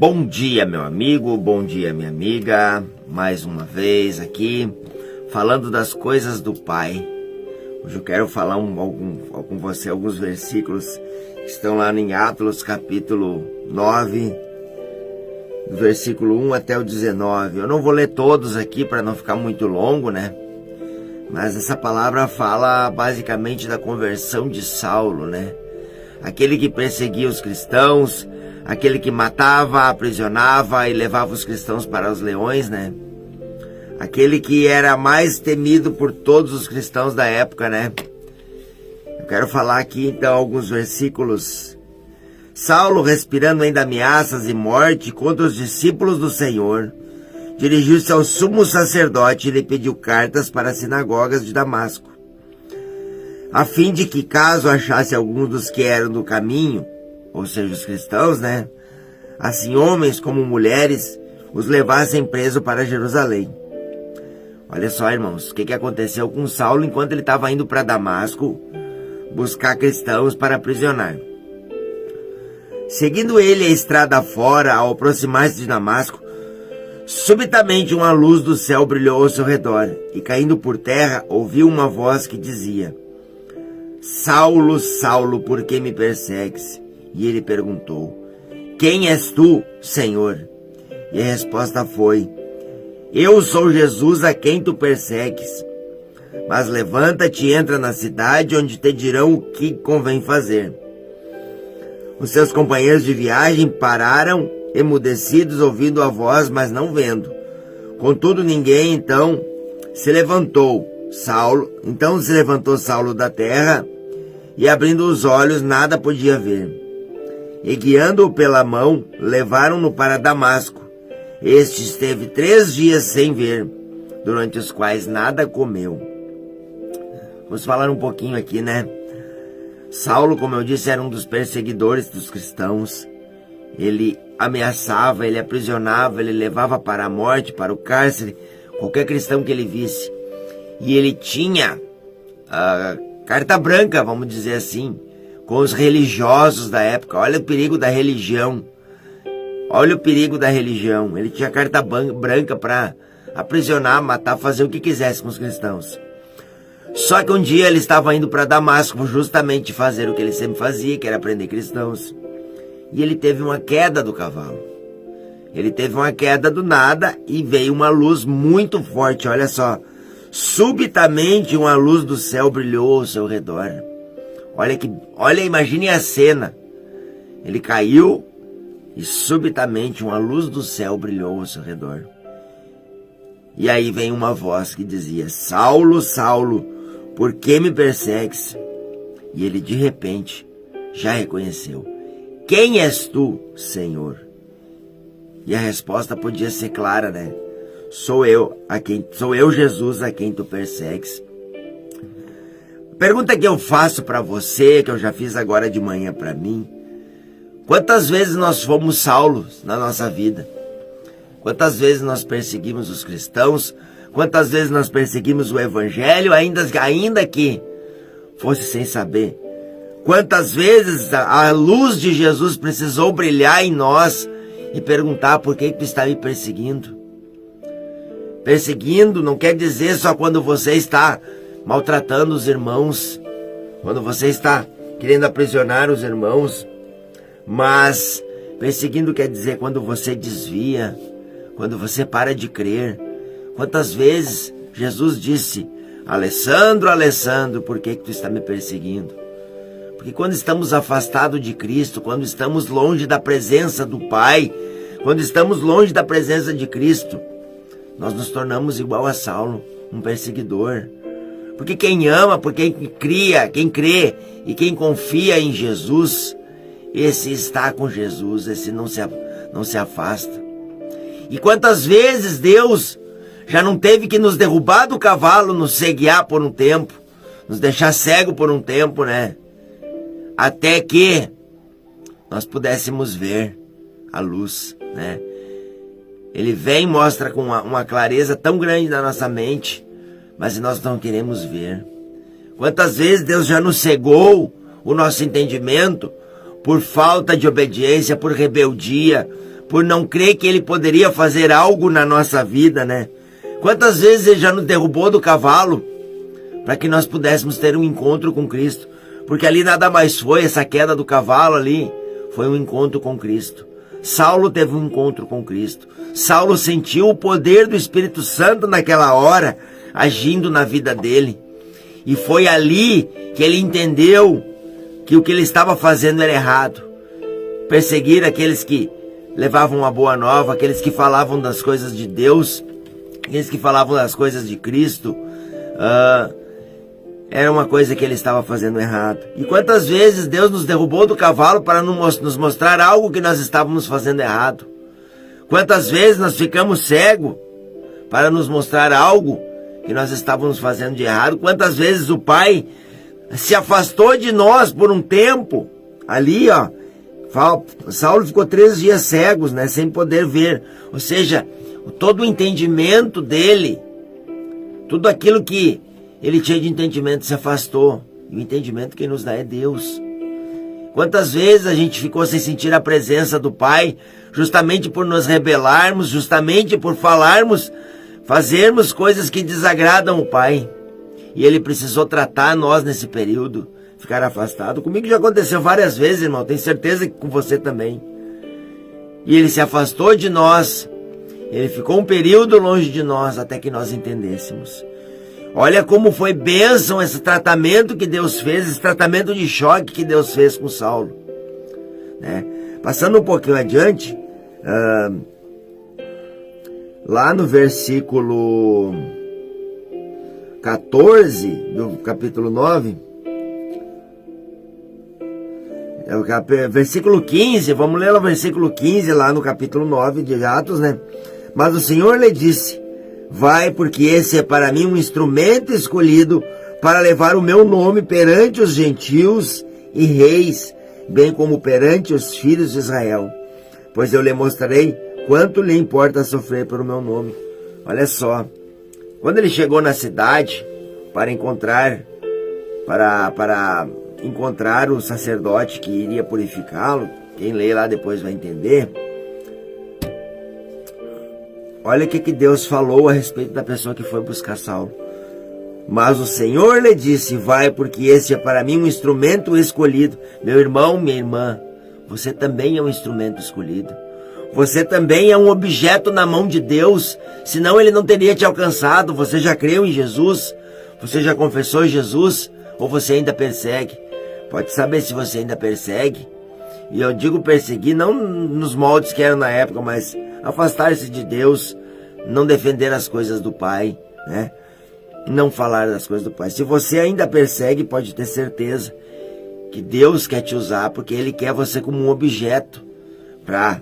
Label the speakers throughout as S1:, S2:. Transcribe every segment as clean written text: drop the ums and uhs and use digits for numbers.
S1: Bom dia, meu amigo, bom dia, minha amiga. Mais uma vez aqui, falando das coisas do Pai. Hoje eu quero falar com você alguns versículos que estão lá em Atos, capítulo 9, do versículo 1 até o 19. Eu não vou ler todos aqui para não ficar muito longo, né? Mas essa palavra fala basicamente da conversão de Saulo, né? Aquele que perseguia os cristãos, aquele que matava, aprisionava e levava os cristãos para os leões, né? Aquele que era mais temido por todos os cristãos da época, né? Eu quero falar aqui então alguns versículos. Saulo, respirando ainda ameaças e morte contra os discípulos do Senhor, dirigiu-se ao sumo sacerdote e lhe pediu cartas para as sinagogas de Damasco, a fim de que, caso achasse alguns dos que eram do caminho, ou seja, os cristãos, né? Assim, homens como mulheres, os levassem preso para Jerusalém. Olha só, irmãos, o que aconteceu com Saulo enquanto ele estava indo para Damasco buscar cristãos para aprisionar. Seguindo ele a estrada fora, ao aproximar-se de Damasco, subitamente uma luz do céu brilhou ao seu redor, e caindo por terra, ouviu uma voz que dizia: Saulo, Saulo, por que me persegues? E ele perguntou: Quem és tu, Senhor? E a resposta foi: Eu sou Jesus a quem tu persegues. Mas levanta-te e entra na cidade, onde te dirão o que convém fazer. Os seus companheiros de viagem pararam, emudecidos, ouvindo a voz, mas não vendo. Contudo, ninguém se levantou Saulo da terra, e abrindo os olhos, nada podia ver. E guiando-o pela mão, levaram-no para Damasco. Este esteve 3 dias sem ver, durante os quais nada comeu. Vamos falar um pouquinho aqui, né? Saulo, como eu disse, era um dos perseguidores dos cristãos. Ele ameaçava, ele aprisionava, ele levava para a morte, para o cárcere, qualquer cristão que ele visse. E ele tinha carta branca, vamos dizer assim, com os religiosos da época. Olha o perigo da religião. Olha o perigo da religião. Ele tinha carta branca para aprisionar, matar, fazer o que quisesse com os cristãos. Só que um dia ele estava indo para Damasco justamente fazer o que ele sempre fazia, que era prender cristãos. E ele teve uma queda do cavalo. Ele teve uma queda do nada e veio uma luz muito forte. Olha só. Subitamente uma luz do céu brilhou ao seu redor. Olha, imagine a cena. Ele caiu e subitamente uma luz do céu brilhou ao seu redor. E aí vem uma voz que dizia: Saulo, Saulo, por que me persegues? E ele de repente já reconheceu: Quem és tu, Senhor? E a resposta podia ser clara, né? Sou eu, Jesus, a quem tu persegues. Pergunta que eu faço para você, que eu já fiz agora de manhã para mim: quantas vezes nós fomos Saulos na nossa vida? Quantas vezes nós perseguimos os cristãos? Quantas vezes nós perseguimos o evangelho, ainda que fosse sem saber? Quantas vezes a luz de Jesus precisou brilhar em nós e perguntar: por que tu está me perseguindo? Perseguindo não quer dizer só quando você está maltratando os irmãos, quando você está querendo aprisionar os irmãos, mas perseguindo quer dizer quando você desvia, quando você para de crer. Quantas vezes Jesus disse: Alessandro, Alessandro, por que tu está me perseguindo? Porque quando estamos afastados de Cristo, quando estamos longe da presença do Pai, quando estamos longe da presença de Cristo, nós nos tornamos igual a Saulo, um perseguidor. Porque quem ama, porque quem crê e quem confia em Jesus, esse está com Jesus, esse não se afasta. E quantas vezes Deus já não teve que nos derrubar do cavalo, nos ceguear por um tempo, nos deixar cego por um tempo, né? Até que nós pudéssemos ver a luz, né? Ele vem e mostra com uma clareza tão grande na nossa mente, mas nós não queremos ver. Quantas vezes Deus já nos cegou o nosso entendimento por falta de obediência, por rebeldia, por não crer que ele poderia fazer algo na nossa vida, né? Quantas vezes ele já nos derrubou do cavalo para que nós pudéssemos ter um encontro com Cristo? Porque ali nada mais foi, essa queda do cavalo ali, foi um encontro com Cristo. Saulo teve um encontro com Cristo. Saulo sentiu o poder do Espírito Santo naquela hora, agindo na vida dele. E foi ali que ele entendeu que o que ele estava fazendo era errado. Perseguir aqueles que levavam a boa nova, aqueles que falavam das coisas de Deus, aqueles que falavam das coisas de Cristo, era uma coisa que ele estava fazendo errado. E quantas vezes Deus nos derrubou do cavalo para nos mostrar algo que nós estávamos fazendo errado? Quantas vezes nós ficamos cegos para nos mostrar algo que nós estávamos fazendo de errado? Quantas vezes o Pai se afastou de nós por um tempo? Ali, ó, Saulo ficou 3 dias cegos, né, sem poder ver. Ou seja, todo o entendimento dele, tudo aquilo que ele tinha de entendimento se afastou. E o entendimento que nos dá é Deus. Quantas vezes a gente ficou sem sentir a presença do Pai, justamente por nos rebelarmos, justamente por fazermos coisas que desagradam o Pai. E Ele precisou tratar nós nesse período, ficar afastado. Comigo já aconteceu várias vezes, irmão, tenho certeza que com você também. E Ele se afastou de nós, Ele ficou um período longe de nós, até que nós entendêssemos. Olha como foi bênção esse tratamento que Deus fez, esse tratamento de choque que Deus fez com Saulo, né? Passando um pouquinho adiante, lá no versículo 14 do capítulo 9, versículo 15, vamos ler o versículo 15 lá no capítulo 9 de Atos, né? Mas o Senhor lhe disse: vai, porque esse é para mim um instrumento escolhido para levar o meu nome perante os gentios e reis, bem como perante os filhos de Israel. Pois eu lhe mostrarei quanto lhe importa sofrer pelo meu nome. Olha só, quando ele chegou na cidade para encontrar o sacerdote que iria purificá-lo, quem lê lá depois vai entender. Olha o que Deus falou a respeito da pessoa que foi buscar Saulo. Mas o Senhor lhe disse: vai, porque esse é para mim um instrumento escolhido. Meu irmão, minha irmã, você também é um instrumento escolhido. Você também é um objeto na mão de Deus, senão Ele não teria te alcançado. Você já creu em Jesus? Você já confessou Jesus? Ou você ainda persegue? Pode saber se você ainda persegue. E eu digo perseguir não nos moldes que eram na época, mas afastar-se de Deus, não defender as coisas do Pai, né? Não falar das coisas do Pai. Se você ainda persegue, pode ter certeza que Deus quer te usar, porque Ele quer você como um objeto, para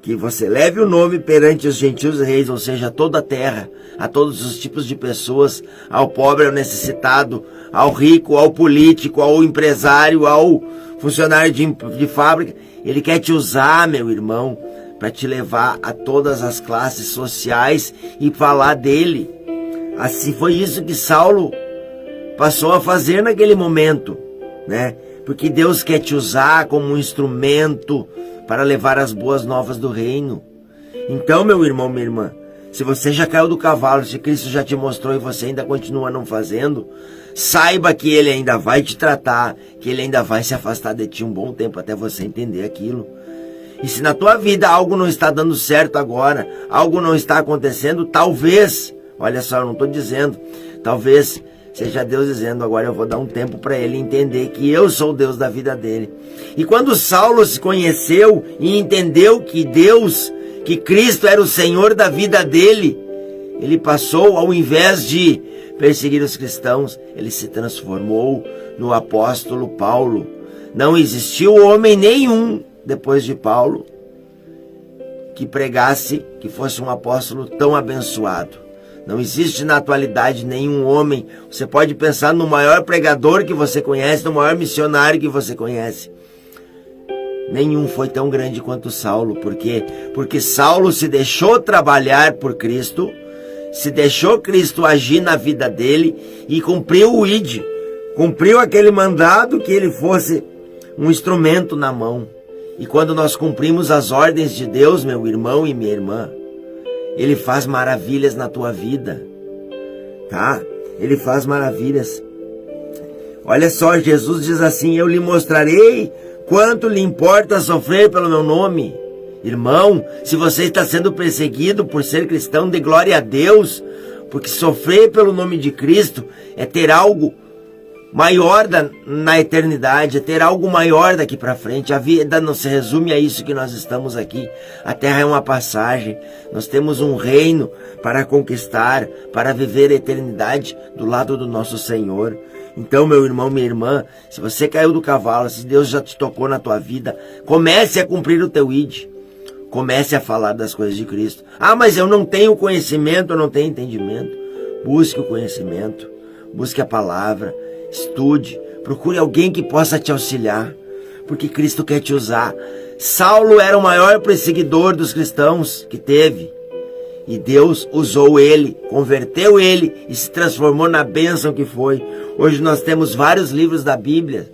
S1: que você leve o nome perante os gentios e reis, ou seja, a toda a terra, a todos os tipos de pessoas, ao pobre, ao necessitado, ao rico, ao político, ao empresário, ao funcionário de fábrica. Ele quer te usar, meu irmão, para te levar a todas as classes sociais e falar dele. Assim foi isso que Saulo passou a fazer naquele momento, né? Porque Deus quer te usar como um instrumento para levar as boas novas do reino. Então, meu irmão, minha irmã, se você já caiu do cavalo, se Cristo já te mostrou e você ainda continua não fazendo, saiba que Ele ainda vai te tratar, que Ele ainda vai se afastar de ti um bom tempo até você entender aquilo. E se na tua vida algo não está dando certo agora, algo não está acontecendo, talvez, olha só, eu não estou dizendo, talvez seja Deus dizendo: agora eu vou dar um tempo para ele entender que eu sou o Deus da vida dele. E quando Saulo se conheceu e entendeu que Cristo era o Senhor da vida dele, ele passou, ao invés de perseguir os cristãos, ele se transformou no apóstolo Paulo. Não existiu homem nenhum depois de Paulo que pregasse, que fosse um apóstolo tão abençoado. Não existe na atualidade nenhum homem. Você pode pensar no maior pregador que você conhece, no maior missionário que você conhece. Nenhum foi tão grande quanto Saulo. Por quê? Porque Saulo se deixou trabalhar por Cristo, se deixou Cristo agir na vida dele e cumpriu o ID. Cumpriu aquele mandado que ele fosse um instrumento na mão. E quando nós cumprimos as ordens de Deus, meu irmão e minha irmã, Ele faz maravilhas na tua vida, tá? Ele faz maravilhas. Olha só, Jesus diz assim: eu lhe mostrarei quanto lhe importa sofrer pelo meu nome. Irmão, se você está sendo perseguido por ser cristão, dê glória a Deus, porque sofrer pelo nome de Cristo é ter algo maior na eternidade, é ter algo maior daqui para frente. A vida não se resume a isso que nós estamos aqui. A terra é uma passagem. Nós temos um reino para conquistar, para viver a eternidade do lado do nosso Senhor. Então, meu irmão, minha irmã, se você caiu do cavalo, se Deus já te tocou na tua vida, comece a cumprir o teu ID. Comece a falar das coisas de Cristo. Ah, mas eu não tenho conhecimento, eu não tenho entendimento. Busque o conhecimento, busque a palavra, estude, procure alguém que possa te auxiliar, porque Cristo quer te usar. Saulo era o maior perseguidor dos cristãos que teve, e Deus usou ele, converteu ele e se transformou na bênção que foi. Hoje nós temos vários livros da Bíblia,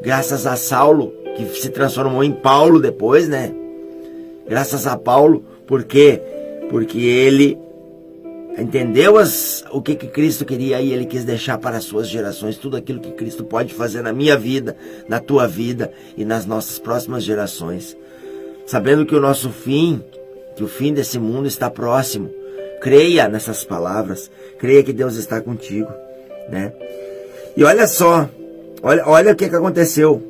S1: graças a Saulo, que se transformou em Paulo depois, né? Graças a Paulo, por quê? Porque ele entendeu o que Cristo queria e ele quis deixar para as suas gerações tudo aquilo que Cristo pode fazer na minha vida, na tua vida e nas nossas próximas gerações. Sabendo que o nosso fim, que o fim desse mundo está próximo. Creia nessas palavras, creia que Deus está contigo, né? E olha só, olha o que aconteceu.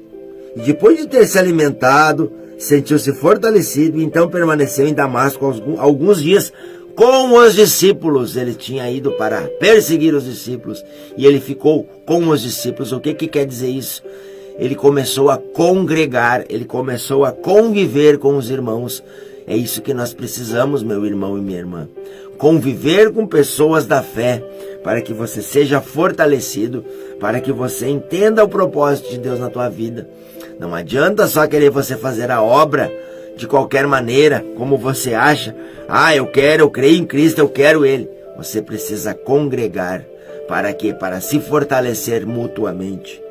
S1: E depois de ter se alimentado, sentiu-se fortalecido e então permaneceu em Damasco alguns dias com os discípulos. Ele tinha ido para perseguir os discípulos e ele ficou com os discípulos. O que quer dizer isso? Ele começou a congregar, ele começou a conviver com os irmãos. É isso que nós precisamos, meu irmão e minha irmã. Conviver com pessoas da fé, para que você seja fortalecido, para que você entenda o propósito de Deus na tua vida. Não adianta só querer você fazer a obra de qualquer maneira, como você acha. Ah, eu creio em Cristo, eu quero Ele. Você precisa congregar. Para quê? Para se fortalecer mutuamente.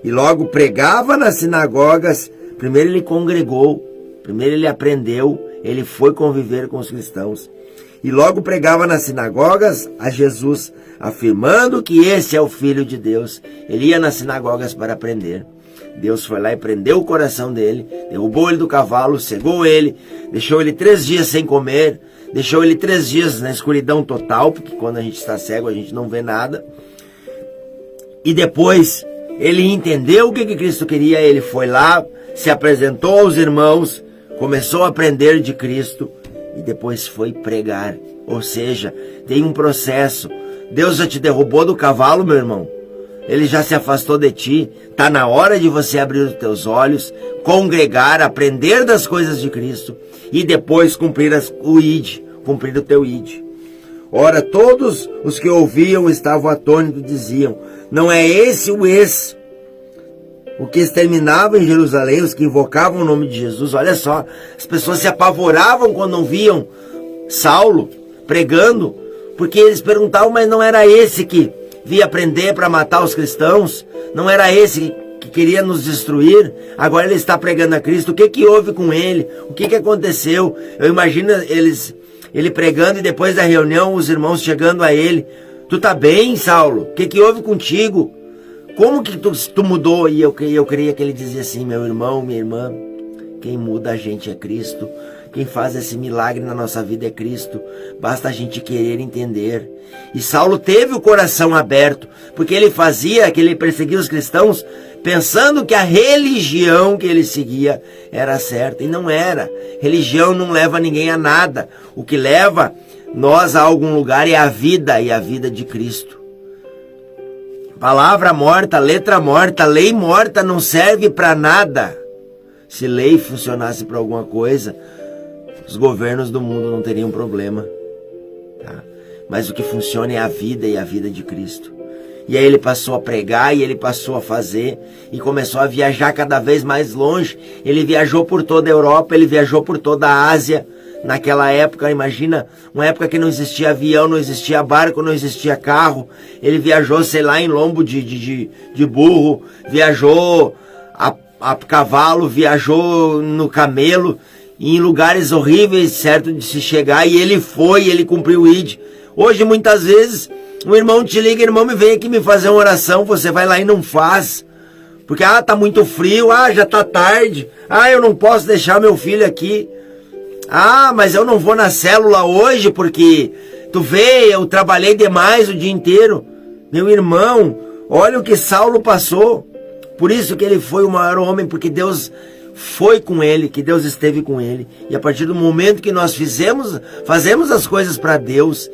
S1: E logo pregava nas sinagogas. Primeiro ele congregou, primeiro ele aprendeu, ele foi conviver com os cristãos. E logo pregava nas sinagogas a Jesus, afirmando que esse é o Filho de Deus. Ele ia nas sinagogas para aprender. Deus foi lá e prendeu o coração dele, derrubou ele do cavalo, cegou ele, deixou ele 3 dias sem comer, deixou ele 3 dias na escuridão total, porque quando a gente está cego a gente não vê nada. E depois ele entendeu o que Cristo queria, ele foi lá, se apresentou aos irmãos, começou a aprender de Cristo e depois foi pregar. Ou seja, tem um processo. Deus já te derrubou do cavalo, meu irmão. Ele já se afastou de ti. Está na hora de você abrir os teus olhos, congregar, aprender das coisas de Cristo e depois cumprir o ID, cumprir o teu ID. Ora, todos os que ouviam estavam atônitos e diziam: não é esse o o que exterminava em Jerusalém, os que invocavam o nome de Jesus? Olha só, as pessoas se apavoravam quando não viam Saulo pregando, porque eles perguntavam, mas não era esse que via prender para matar os cristãos? Não era esse que queria nos destruir? Agora ele está pregando a Cristo. O que houve com ele? O que aconteceu? Eu imagino ele pregando e depois da reunião os irmãos chegando a ele: tu tá bem, Saulo? O que houve contigo? Como que tu mudou? E eu creia que ele dizia assim: meu irmão, minha irmã, quem muda a gente é Cristo. Quem faz esse milagre na nossa vida é Cristo. Basta a gente querer entender. E Saulo teve o coração aberto, porque ele perseguia os cristãos pensando que a religião que ele seguia era certa. E não era. Religião não leva ninguém a nada. O que leva nós a algum lugar é a vida, e a vida de Cristo. Palavra morta, letra morta, lei morta não serve para nada. Se lei funcionasse para alguma coisa, os governos do mundo não teriam problema, tá? Mas o que funciona é a vida, e a vida de Cristo. E aí ele passou a pregar, e ele passou a fazer, e começou a viajar cada vez mais longe. Ele viajou por toda a Europa, ele viajou por toda a Ásia. Naquela época, imagina, uma época que não existia avião, não existia barco, não existia carro. Ele viajou, sei lá, em lombo de burro, viajou a cavalo, viajou no camelo, em lugares horríveis, certo, de se chegar, e ele cumpriu o ID. Hoje, muitas vezes, um irmão te liga, irmão, me vem aqui me fazer uma oração, você vai lá e não faz. Porque, tá muito frio, já tá tarde, eu não posso deixar meu filho aqui. Mas eu não vou na célula hoje porque, tu vê, eu trabalhei demais o dia inteiro. Meu irmão, olha o que Saulo passou. Por isso que ele foi o maior homem, porque Deus foi com ele, que Deus esteve com ele. E a partir do momento que nós fazemos as coisas para Deus,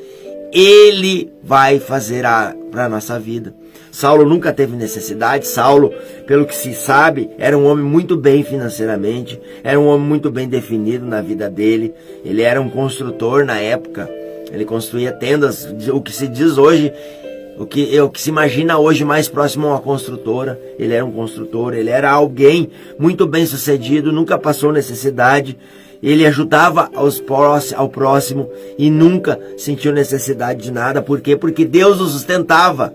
S1: Ele vai fazer para a nossa vida. Saulo nunca teve necessidade. Saulo, pelo que se sabe, era um homem muito bem financeiramente, era um homem muito bem definido na vida dele. Ele era um construtor na época, ele construía tendas, o que se diz hoje, o que se imagina hoje mais próximo a uma construtora. Ele era um construtor, ele era alguém muito bem sucedido, nunca passou necessidade. Ele ajudava ao próximo e nunca sentiu necessidade de nada. Por quê? Porque Deus o sustentava.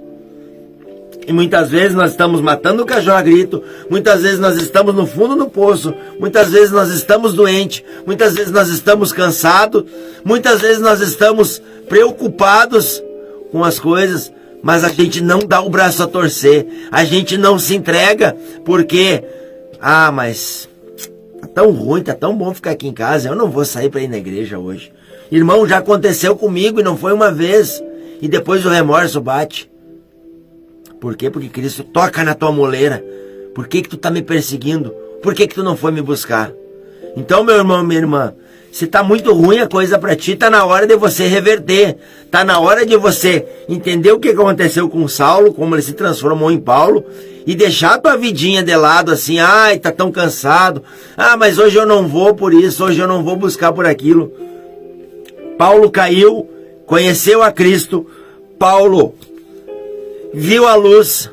S1: E muitas vezes nós estamos matando o cachorro a grito, muitas vezes nós estamos no fundo do poço, muitas vezes nós estamos doentes, muitas vezes nós estamos cansados, muitas vezes nós estamos preocupados com as coisas, mas a gente não dá o braço a torcer, a gente não se entrega, porque, mas tá tão ruim, tá tão bom ficar aqui em casa, eu não vou sair para ir na igreja hoje. Irmão, já aconteceu comigo e não foi uma vez, e depois o remorso bate. Por quê? Porque Cristo toca na tua moleira. Por que tu tá me perseguindo? Por que tu não foi me buscar? Então, meu irmão, minha irmã, se tá muito ruim a coisa pra ti, tá na hora de você reverter. Tá na hora de você entender o que aconteceu com Saulo, como ele se transformou em Paulo, e deixar a tua vidinha de lado assim, tá tão cansado. Mas hoje eu não vou por isso, hoje eu não vou buscar por aquilo. Paulo caiu, conheceu a Cristo. Paulo viu a luz,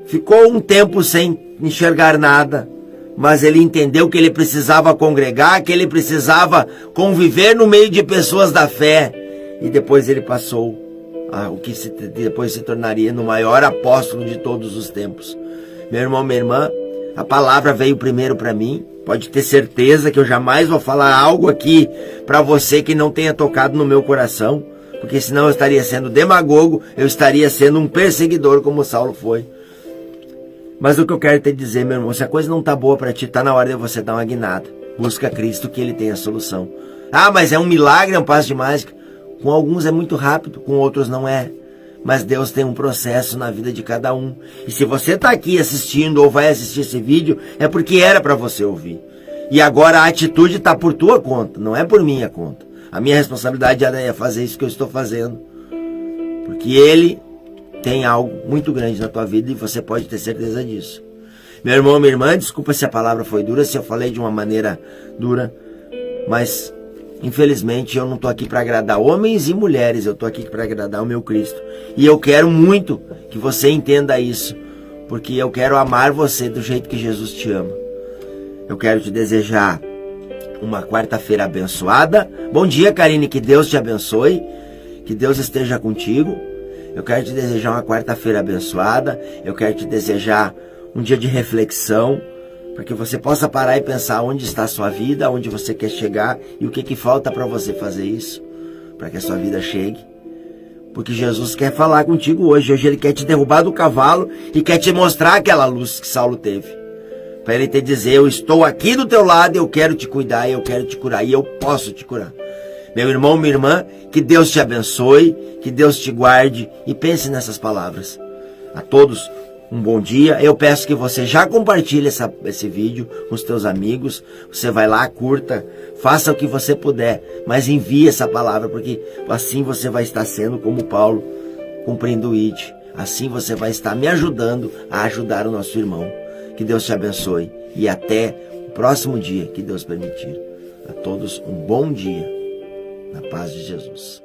S1: ficou um tempo sem enxergar nada, mas ele entendeu que ele precisava congregar, que ele precisava conviver no meio de pessoas da fé, e depois ele passou o que depois se tornaria no maior apóstolo de todos os tempos. Meu irmão, minha irmã, a palavra veio primeiro para mim. Pode ter certeza que eu jamais vou falar algo aqui para você que não tenha tocado no meu coração, porque senão eu estaria sendo demagogo, eu estaria sendo um perseguidor como Saulo foi. Mas o que eu quero te dizer, meu irmão, se a coisa não tá boa para ti, tá na hora de você dar uma guinada. Busca Cristo, que Ele tem a solução. Mas é um milagre, é um passo de mágica. Com alguns é muito rápido, com outros não é. Mas Deus tem um processo na vida de cada um. E se você tá aqui assistindo ou vai assistir esse vídeo, é porque era para você ouvir. E agora a atitude tá por tua conta, não é por minha conta. A minha responsabilidade é fazer isso que eu estou fazendo. Porque Ele tem algo muito grande na tua vida e você pode ter certeza disso. Meu irmão, minha irmã, desculpa se a palavra foi dura, se eu falei de uma maneira dura. Mas, infelizmente, eu não estou aqui para agradar homens e mulheres. Eu estou aqui para agradar o meu Cristo. E eu quero muito que você entenda isso. Porque eu quero amar você do jeito que Jesus te ama. Eu quero te desejar uma quarta-feira abençoada. Bom dia, Karine, que Deus te abençoe, que Deus esteja contigo. Eu quero te desejar uma quarta-feira abençoada, eu quero te desejar um dia de reflexão, para que você possa parar e pensar onde está a sua vida, onde você quer chegar e o que falta para você fazer isso, para que a sua vida chegue. Porque Jesus quer falar contigo hoje, Ele quer te derrubar do cavalo e quer te mostrar aquela luz que Saulo teve. Para Ele te dizer, eu estou aqui do teu lado, eu quero te cuidar, eu quero te curar e eu posso te curar. Meu irmão, minha irmã, que Deus te abençoe, que Deus te guarde e pense nessas palavras. A todos, um bom dia. Eu peço que você já compartilhe esse vídeo com os teus amigos. Você vai lá, curta, faça o que você puder, mas envie essa palavra, porque assim você vai estar sendo como Paulo, cumprindo o ID. Assim você vai estar me ajudando a ajudar o nosso irmão. Que Deus te abençoe e até o próximo dia, que Deus permitir. A todos um bom dia, na paz de Jesus.